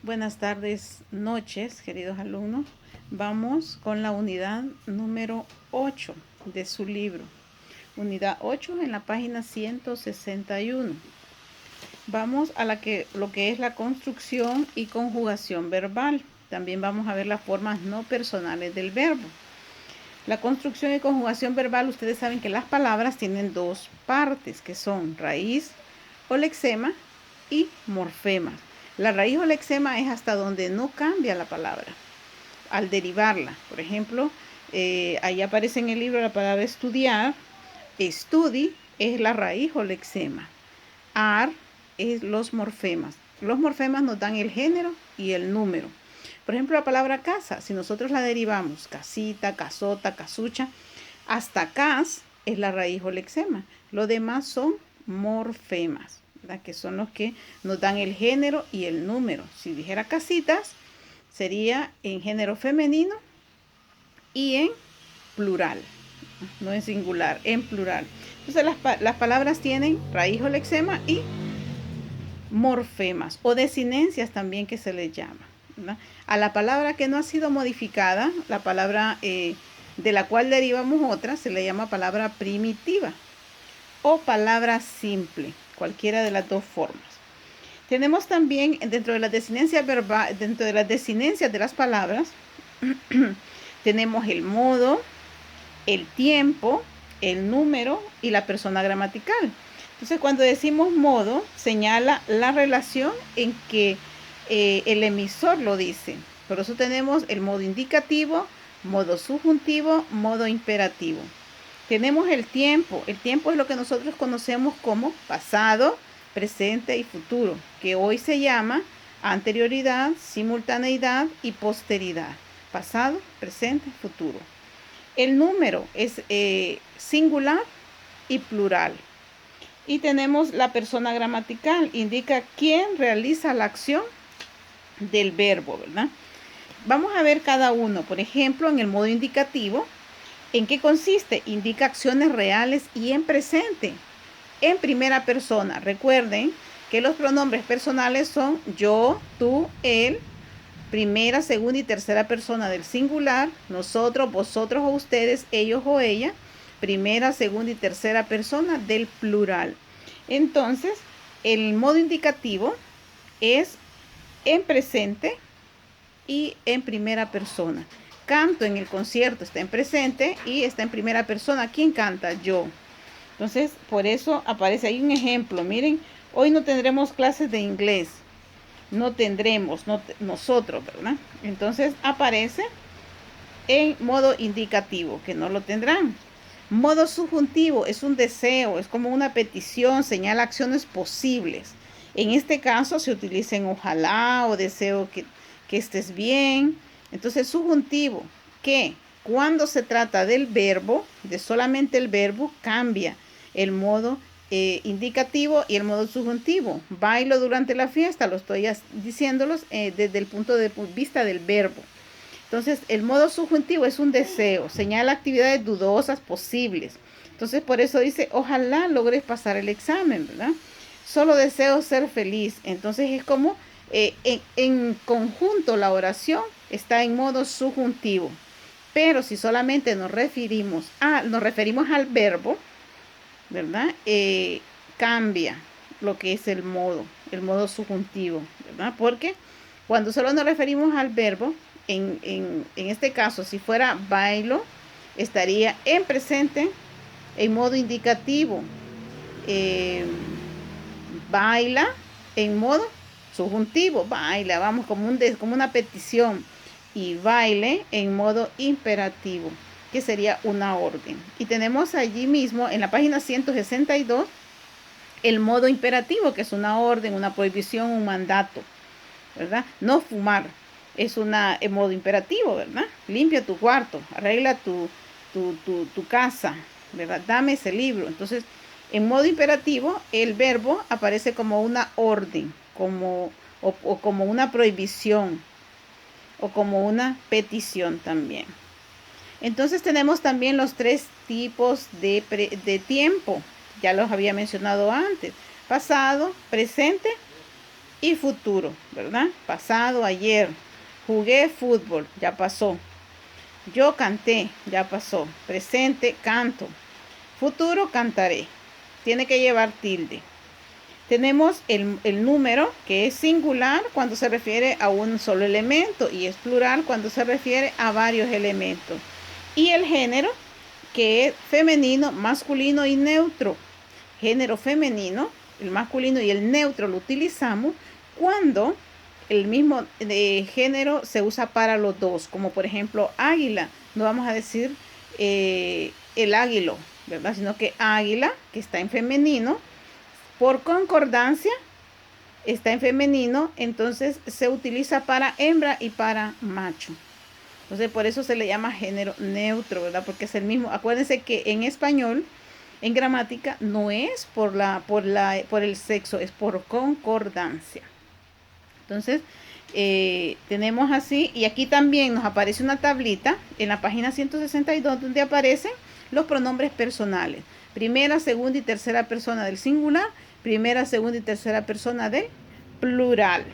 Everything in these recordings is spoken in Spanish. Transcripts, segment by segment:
Buenas tardes, noches, queridos alumnos. Vamos con la unidad número 8 de su libro. Unidad 8 en la página 161. Vamos a lo que es la construcción y conjugación verbal. También vamos a ver las formas no personales del verbo. La construcción y conjugación verbal, ustedes saben que las palabras tienen dos partes, que son raíz o lexema y morfemas. La raíz o lexema es hasta donde no cambia la palabra al derivarla. Por ejemplo, ahí aparece en el libro la palabra estudiar. Estudi es la raíz o lexema. Ar es los morfemas. Los morfemas nos dan el género y el número. Por ejemplo, la palabra casa, si nosotros la derivamos, casita, casota, casucha, hasta cas es la raíz o lexema. Lo demás son morfemas, ¿verdad? Que son los que nos dan el género y el número. Si dijera casitas, sería en género femenino y en plural, no en singular, en plural. Entonces las palabras tienen raíz o lexema y morfemas o desinencias también, que se les llama, ¿verdad? A la palabra que no ha sido modificada, la palabra de la cual derivamos otra, se le llama palabra primitiva o palabra simple, cualquiera de las dos formas. Tenemos también dentro de las desinencias verbales, dentro de las desinencias de las palabras, tenemos el modo, el tiempo, el número y la persona gramatical. Entonces, cuando decimos modo, señala la relación en que el emisor lo dice. Por eso tenemos el modo indicativo, modo subjuntivo, modo imperativo. Tenemos el tiempo. El tiempo es lo que nosotros conocemos como pasado, presente y futuro, que hoy se llama anterioridad, simultaneidad y posteridad. Pasado, presente, futuro. El número es singular y plural. Y tenemos la persona gramatical, indica quién realiza la acción del verbo, ¿verdad? Vamos a ver cada uno. Por ejemplo, en el modo indicativo, ¿en qué consiste? Indica acciones reales y en presente, en primera persona. Recuerden que los pronombres personales son yo, tú, él, primera, segunda y tercera persona del singular, nosotros, vosotros o ustedes, ellos o ella, primera, segunda y tercera persona del plural. Entonces, el modo indicativo es en presente y en primera persona. Canto en el concierto está en presente y está en primera persona. ¿Quién canta? Yo. Entonces, por eso aparece ahí un ejemplo. Miren, hoy no tendremos clases de inglés. No tendremos, nosotros, ¿verdad? Entonces aparece en modo indicativo, que no lo tendrán. Modo subjuntivo es un deseo, es como una petición, señala acciones posibles. En este caso se utiliza en ojalá o deseo que estés bien. Entonces subjuntivo, que cuando se trata del verbo, de solamente el verbo, cambia el modo indicativo y el modo subjuntivo. Bailo durante la fiesta, lo estoy diciéndolos desde el punto de vista del verbo. Entonces, el modo subjuntivo es un deseo, señala actividades dudosas posibles. Entonces, por eso dice, ojalá logres pasar el examen, ¿verdad? Solo deseo ser feliz. Entonces, es como en conjunto la oración está en modo subjuntivo. Pero si solamente nos referimos al verbo, ¿verdad? Cambia lo que es el modo subjuntivo, ¿verdad? Porque cuando solo nos referimos al verbo, en este caso, si fuera bailo, estaría en presente, en modo indicativo. Baila en modo subjuntivo, baila, vamos, como una petición. Y baile en modo imperativo, que sería una orden. Y tenemos allí mismo, en la página 162, el modo imperativo, que es una orden, una prohibición, un mandato, ¿verdad? No fumar es en modo imperativo, ¿verdad? Limpia tu cuarto, arregla tu casa, ¿verdad? Dame ese libro. Entonces, en modo imperativo, el verbo aparece como una orden, o como una prohibición, o como una petición también. Entonces tenemos también los tres tipos de tiempo. Ya los había mencionado antes. Pasado, presente y futuro, ¿verdad? Pasado, ayer. Jugué fútbol, ya pasó. Yo canté, ya pasó. Presente, canto. Futuro, cantaré. Tiene que llevar tilde. Tenemos el número, que es singular cuando se refiere a un solo elemento, y es plural cuando se refiere a varios elementos. Y el género, que es femenino, masculino y neutro. Género femenino, el masculino y el neutro lo utilizamos cuando el mismo género se usa para los dos, como por ejemplo águila. No vamos a decir el águilo, ¿verdad? Sino que águila, que está en femenino, por concordancia está en femenino, entonces se utiliza para hembra y para macho. Entonces por eso se le llama género neutro, ¿verdad? Porque es el mismo. Acuérdense que en español, en gramática, no es por el sexo, es por concordancia. Entonces tenemos así, y aquí también nos aparece una tablita en la página 162 donde aparecen los pronombres personales. Primera, segunda y tercera persona del singular, primera, segunda y tercera persona del plural.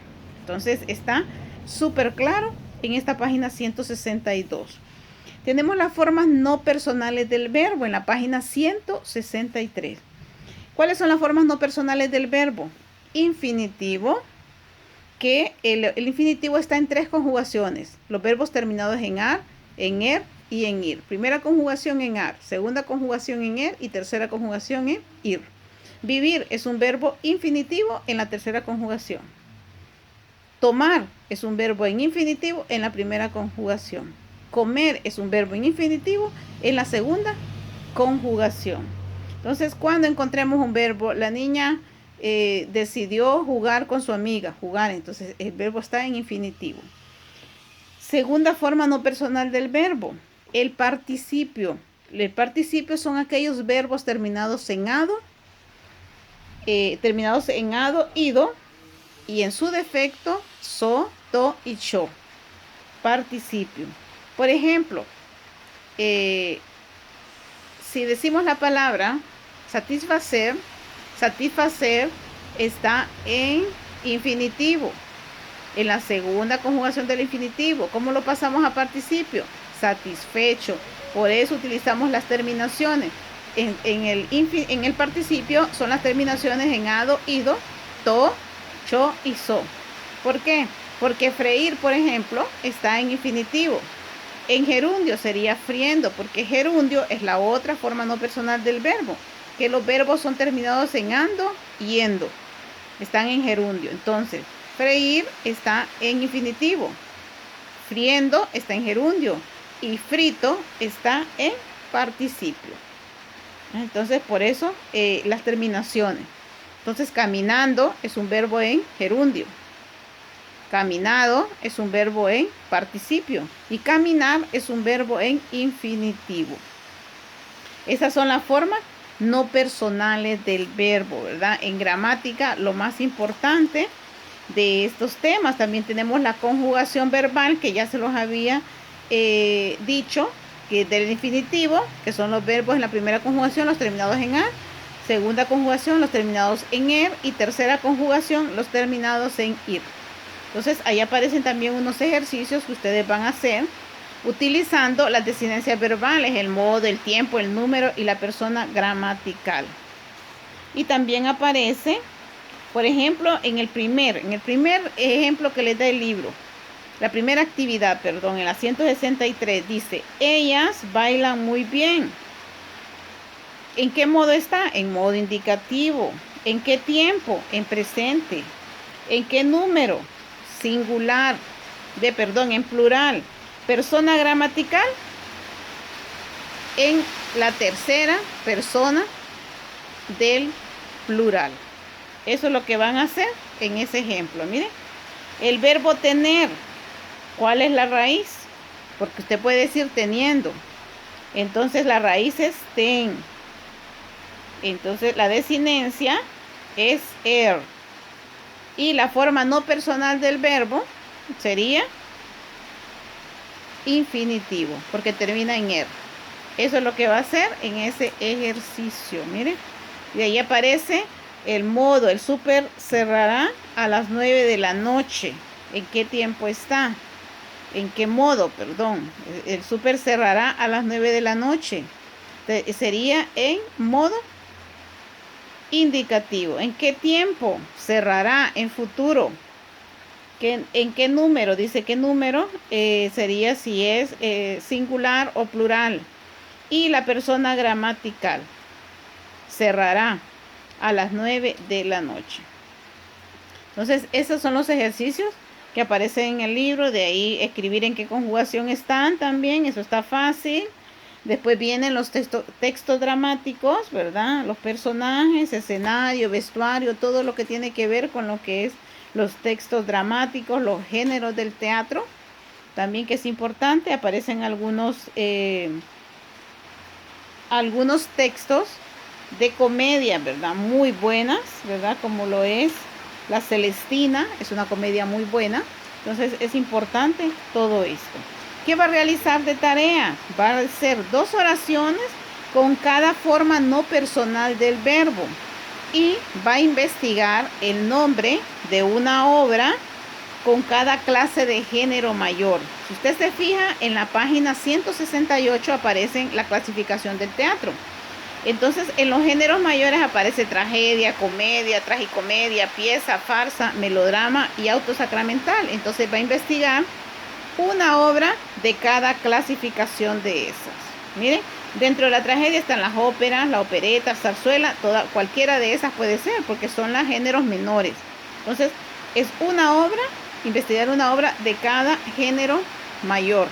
Entonces está súper claro en esta página 162. Tenemos las formas no personales del verbo en la página 163. ¿Cuáles son las formas no personales del verbo? Infinitivo, que el infinitivo está en 3 conjugaciones. Los verbos terminados en ar, en er y en ir. Primera conjugación en ar, segunda conjugación en er y tercera conjugación en ir. Vivir es un verbo infinitivo en la tercera conjugación. Tomar es un verbo en infinitivo en la primera conjugación. Comer es un verbo en infinitivo en la segunda conjugación. Entonces, cuando encontremos un verbo, la niña decidió jugar con su amiga, jugar, entonces el verbo está en infinitivo. Segunda forma no personal del verbo, el participio. El participio son aquellos verbos terminados en ado, ido, y en su defecto, so, to y cho. Participio. Por ejemplo, si decimos la palabra satisfacer, satisfacer está en infinitivo, en la segunda conjugación del infinitivo. ¿Cómo lo pasamos a participio? Satisfecho. Por eso utilizamos las terminaciones. En el participio son las terminaciones en ado, ido, to, cho y so. ¿Por qué? Porque freír, por ejemplo, está en infinitivo. En gerundio sería friendo, porque gerundio es la otra forma no personal del verbo, que los verbos son terminados en ando y endo. Están en gerundio. Entonces, freír está en infinitivo. Friendo está en gerundio. Y frito está en participio. Entonces, por eso las terminaciones. Entonces, caminando es un verbo en gerundio. Caminado es un verbo en participio. Y caminar es un verbo en infinitivo. Esas son las formas no personales del verbo, ¿verdad? En gramática, lo más importante de estos temas. También tenemos la conjugación verbal, que ya se los había dicho, que del infinitivo, que son los verbos en la primera conjugación, los terminados en a, segunda conjugación, los terminados en er, y tercera conjugación, los terminados en ir. Entonces, ahí aparecen también unos ejercicios que ustedes van a hacer utilizando las desinencias verbales, el modo, el tiempo, el número y la persona gramatical. Y también aparece, por ejemplo, en el primer ejemplo que les da el libro, la primera actividad, perdón, en la 163, dice, ellas bailan muy bien. ¿En qué modo está? En modo indicativo. ¿En qué tiempo? En presente. ¿En qué número? Singular. En plural. Persona gramatical en la tercera persona del plural. Eso es lo que van a hacer en ese ejemplo. Miren, el verbo tener, ¿cuál es la raíz? Porque usted puede decir teniendo. Entonces la raíz es ten. Entonces la desinencia es er. Y la forma no personal del verbo sería infinitivo, porque termina en er. Eso es lo que va a hacer en ese ejercicio. Miren, y ahí aparece el modo, el súper cerrará a las 9 de la noche. ¿En qué tiempo está? ¿En qué modo? Perdón. El súper cerrará a las 9 de la noche. Sería en modo indicativo. ¿En qué tiempo? Cerrará en futuro. ¿En qué número? Dice qué número sería si es singular o plural. Y la persona gramatical. Cerrará a las 9 de la noche. Entonces, esos son los ejercicios que aparecen en el libro. De ahí escribir en qué conjugación están también. Eso está fácil. Después vienen los textos dramáticos, ¿verdad? Los personajes, escenario, vestuario, todo lo que tiene que ver con lo que es los textos dramáticos, los géneros del teatro. También que es importante, aparecen algunos textos de comedia, ¿verdad? Muy buenas, ¿verdad? Como lo es La Celestina, es una comedia muy buena. Entonces es importante todo esto. ¿Qué va a realizar de tarea? Va a hacer 2 oraciones con cada forma no personal del verbo y va a investigar el nombre de una obra con cada clase de género mayor. Si usted se fija, en la página 168 aparece la clasificación del teatro. Entonces, en los géneros mayores aparece tragedia, comedia, tragicomedia, pieza, farsa, melodrama y autosacramental. Entonces va a investigar una obra de cada clasificación de esas. Miren, dentro de la tragedia están las óperas, la opereta, zarzuela, cualquiera de esas puede ser, porque son los géneros menores. Entonces, es una obra, investigar una obra de cada género mayor,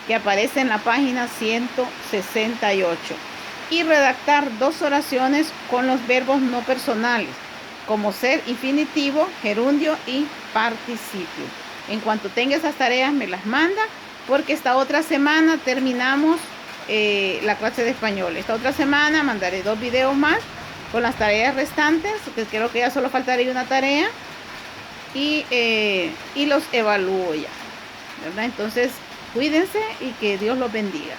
que aparece en la página 168. Y redactar 2 oraciones con los verbos no personales, como ser, infinitivo, gerundio y participio. En cuanto tenga esas tareas me las manda, porque esta otra semana terminamos la clase de español. Esta otra semana mandaré 2 videos más con las tareas restantes, que creo que ya solo faltaría una tarea, y los evalúo ya, ¿verdad? Entonces, cuídense y que Dios los bendiga.